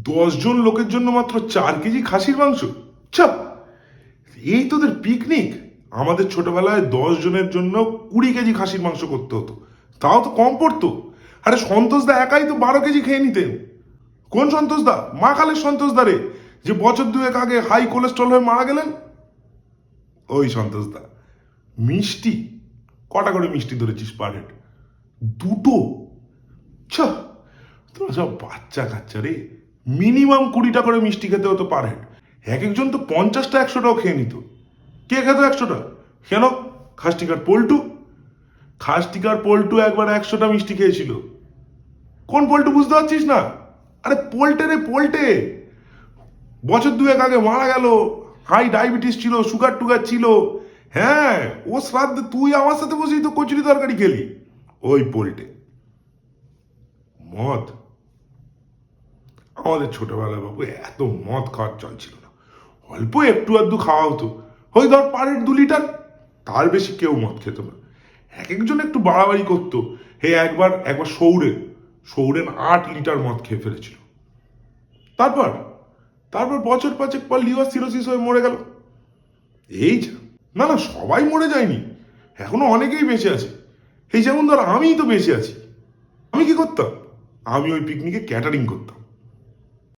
10 জন লোকের জন্য মাত্র 4 কেজি খাসির মাংস। চাপ, এই তোদের পিকনিক। আমাদের ছোটবেলায় 10 জনের জন্য 20 কেজি খাসির মাংস করতে হতো, তাও তো কম পড়তো। আরে সন্তোষদা একাই তো 12 কেজি খেয়ে নিতেন। কোন সন্তোষদা? মা কালের সন্তোষদা রে, যে বছর দুয়েক আগে হাই কোলেস্ট্রল হয়ে মারা গেলেন, ওই সন্তোষদা। মিষ্টি কটা করে মিষ্টি ধরেছিস পার হেড? 2টো? ছা, তোরা সব বাচ্চা কাচ্চা রে। মিনিমাম 20টা করে মিষ্টি খেতে হতো পার হেড। এক একজন তো 50টা 100টাও খেয়ে নিত। কে খেত 100টা? কেন? খাসটিকার পল্টু। খাসটিকার পল্টু একবার 100টা মিষ্টি খেয়েছিল। কোন পল্টু বুঝতে পারছিস না? আরে পোল্টে রে, পোল্টে। বছর দুয়েক আগে মারা গেল, হাই ডায়াবেটিস ছিল, সুগার টুগার ছিল। হ্যাঁ, ও শ্রাদ্ধে তুই আমার সাথে বসেই তো কচুরি তরকারি খেলি। ওই পোল্টে। মদ, আমাদের ছোটবেলায় বাবু এত মদ খাওয়ার চল ছিল না। অল্প একটু আধটু খাওয়া হতো, ওই ধর পারের 2 লিটার, তার বেশি কেউ মদ খেত না। এক একজন একটু বাড়াবাড়ি করতো। হে একবার একবার সৌরেন 8 লিটার মদ খেয়ে ফেলেছিল। তারপর তারপর বছর 5 পর লিভার সিরোসিস হয়ে মরে গেল। এই যা। না না, সবাই মরে যায়নি, এখনো অনেকেই বেঁচে আছে। এই যেমন ধর আমিই তো বেঁচে আছি। আমি কি করতাম? আমি ওই পিকনিকে ক্যাটারিং করতাম।